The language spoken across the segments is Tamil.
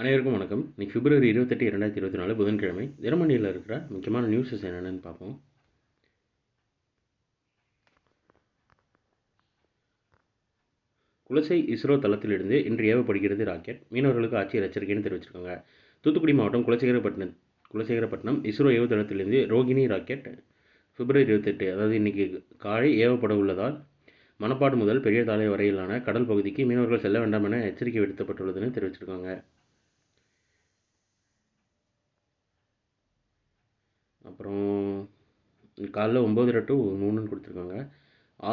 அனைவருக்கும் வணக்கம். இன்னைக்கு பிப்ரவரி 28, 2024 புதன்கிழமை. தினமணியில் இருக்கிற முக்கியமான நியூஸஸ் என்னென்னு பார்ப்போம். குலசை இஸ்ரோ தளத்திலிருந்து இன்று ஏவப்படுகிறது ராக்கெட். மீனவர்களுக்கு ஆட்சியர் எச்சரிக்கைன்னு தெரிவிச்சிருக்காங்க. தூத்துக்குடி மாவட்டம் குலசேகரப்பட்டினம் இஸ்ரோ ஏவுதளத்திலிருந்து ரோகிணி ராக்கெட் பிப்ரவரி 28, அதாவது இன்னைக்கு காலை ஏவப்பட உள்ளதால் மணப்பாடு முதல் பெரிய தாளை வரையிலான கடல் பகுதிக்கு மீனவர்கள் செல்ல வேண்டாம் என எச்சரிக்கை விடுக்கப்பட்டுள்ளதுன்னு தெரிவிச்சிருக்காங்க. அப்புறம் காலைல 9:30 to 3 கொடுத்துருக்காங்க.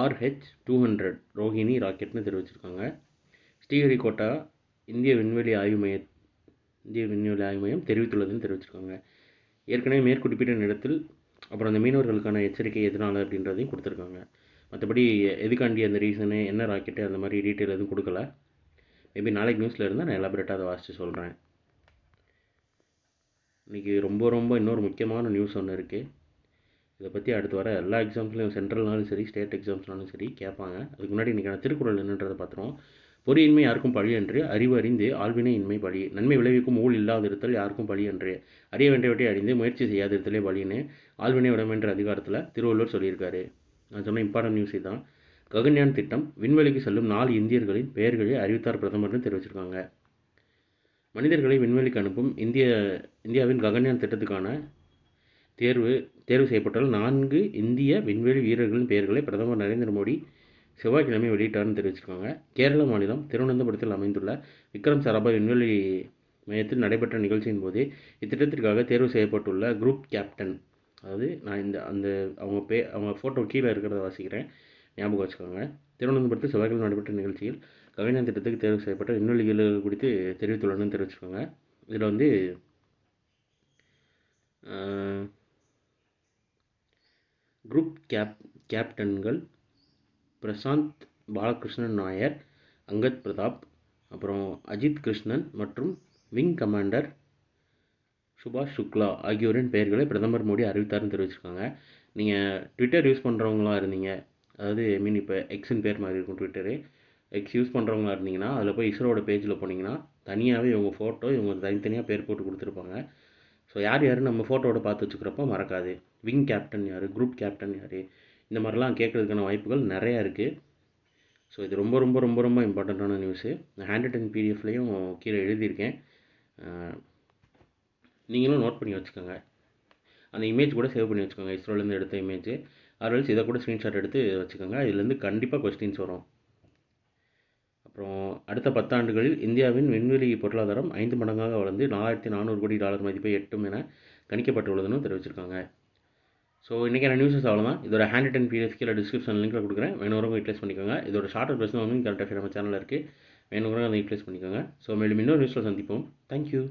RH-200 ரோஹிணி ராக்கெட்னு தெரிவிச்சிருக்காங்க. ஸ்ரீஹரிகோட்டா இந்திய விண்வெளி ஆய்வு மையம் தெரிவித்துள்ளதுன்னு தெரிவிச்சிருக்காங்க. ஏற்கனவே மேற்குறிப்பிட்ட இடத்தில் அப்புறம் அந்த மீனவர்களுக்கான எச்சரிக்கை எதனால் அப்படின்றதையும் கொடுத்துருக்காங்க. மற்றபடி எதுக்காண்டி அந்த ரீசனு, என்ன ராக்கெட்டு, அந்த மாதிரி டீட்டெயில் எதுவும் கொடுக்கல. மேபி நாளைக்கு நியூஸில் இருந்தால் நான் எலாபரேட்டாக அதை வாசித்து சொல்கிறேன். இன்றைக்கி ரொம்ப இன்னொரு முக்கியமான நியூஸ் ஒன்று இருக்குது. இதை பற்றி அடுத்து வர எல்லா எக்ஸாம்ஸ்லையும் சென்ட்ரல்னாலும் சரி, ஸ்டேட் எக்ஸாம்ஸ்னாலும் சரி கேட்பாங்க. அதுக்கு முன்னாடி இன்றைக்கான திருக்குறள் என்னன்றதை பார்த்துருவோம். பொறியின்மை யாருக்கும் பழி என்று அறிவு அறிந்து ஆள்வினை இன்மை பழி. நன்மை விளைவிக்கும் ஊழ் இல்லாதிருத்தல் யாருக்கும் பழி என்று அறிய வேண்டியவற்றை அறிந்து முயற்சி செய்யாதிருத்தலே பழின்னு ஆள்வினை உடைமைன்ற அதிகாரத்தில் திருவள்ளுவர் சொல்லியிருக்காரு. நான் சொன்ன இம்பார்ட்டன்ட் நியூஸ் தான். ககன்யான் திட்டம் விண்வெளிக்கு செல்லும் 4 இந்தியர்களின் பெயர்களை அறிவித்தார் பிரதமர்னு தெரிவிச்சிருக்காங்க. மனிதர்களை விண்வெளிக்கு அனுப்பும் இந்தியாவின் ககன்யான் திட்டத்துக்கான தேர்வு செய்யப்பட்டுள்ள 4 இந்திய விண்வெளி வீரர்களின் பெயர்களை பிரதமர் நரேந்திர மோடி செவ்வாய்க்கிழமை வெளியிட்டார்னு தெரிவிச்சிருக்காங்க. கேரள மாநிலம் திருவனந்தபுரத்தில் அமைந்துள்ள விக்ரம் சாராபாய் விண்வெளி மையத்தில் நடைபெற்ற நிகழ்ச்சியின் போது இத்திட்டத்திற்காக தேர்வு செய்யப்பட்டுள்ள குரூப் கேப்டன், அதாவது நான் அவங்க ஃபோட்டோ கீழே இருக்கிறத வாசிக்கிறேன், ஞாபகம் வச்சுக்கோங்க. திருவனந்தபுரத்தில் செவ்வாய்க்கிழமை நடைபெற்ற நிகழ்ச்சியில் ககன்யான் திட்டத்துக்கு தேர்வு செய்யப்பட்ட விண்வெளி வீரர்கள் குறித்து தெரிவித்துள்ளனு தெரிவிச்சிருக்காங்க. இதில் குரூப் கேப்டன்கள் பிரசாந்த் பாலகிருஷ்ணன் நாயர், அங்கத் பிரதாப், அப்புறம் அஜித் கிருஷ்ணன் மற்றும் விங் கமாண்டர் சுபாஷ் சுக்லா ஆகியோரின் பெயர்களை பிரதமர் மோடி அறிவித்தார்னு தெரிவிச்சிருக்காங்க. நீங்கள் ட்விட்டர் யூஸ் பண்ணுறவங்களா இருந்தீங்க, அதாவது இப்போ எக்ஸின் பேர் மாதிரி இருக்கும் ட்விட்டரு, எக்ஸ் யூஸ் பண்ணுறவங்களா இருந்தீங்கன்னா அதில் போய் இஸ்ரோட பேஜில் போனீங்கன்னா தனியாகவே இவங்க ஃபோட்டோ தனித்தனியாக பேர் போட்டு கொடுத்துருப்பாங்க. ஸோ யார் நம்ம ஃபோட்டோவோட பார்த்து வச்சுக்கிறப்போ மறக்காது. விங் கேப்டன் யார், குரூப் கேப்டன் யார், இந்த மாதிரிலாம் கேட்குறதுக்கான வாய்ப்புகள் நிறையா இருக்குது. ஸோ இது ரொம்ப இம்பார்ட்டண்ட்டான நியூஸு. நான் ஹேண்ட் ரிட்டன் பிடிஎஃப்லேயும் கீழே எழுதியிருக்கேன், நீங்களும் நோட் பண்ணி வச்சுக்கோங்க. அந்த இமேஜ் கூட சேவ் பண்ணி வச்சுக்கோங்க, இஸ்ரோலேருந்து எடுத்த இமேஜ். ஆர்எல்ஸ் இதை கூட ஸ்க்ரீன்ஷாட் எடுத்து வச்சுக்கோங்க. இதுலேருந்து கண்டிப்பாக கொஸ்டின்ஸ் வரும். அப்புறம் அடுத்த 10 ஆண்டுகளில் இந்தியாவின் விண்வெளி பொருளாதாரம் 5 மடங்காக வளர்ந்து $4,400 கோடி மதிப்பை எட்டும் என கணிக்கப்பட்டுள்ளதுன்னு தெரிவிச்சிருக்காங்க. ஸோ இன்றைக்கான நியூஸஸ் அவ்வளோதான். இதோட ஹேண்ட் ரிட்டன் பிடிஎஃப் கீழே டிஸ்கிரிப்ஷன் லிங்க்கில் கொடுக்குறேன், வேணுங்கிறவங்க யூட்டிலைஸ் பண்ணிக்கோங்க. இதோட ஷார்ட்டர் பிரச்சனை கரண்ட் அஃபேர் நம்ம சேனலில் இருக்குது, வேணுங்கிறவங்க அதை யூட்டிலைஸ் பண்ணிக்கோங்க. ஸோ மேலும் இன்னொரு நியூஸில் சந்திப்போம். தேங்க்யூ.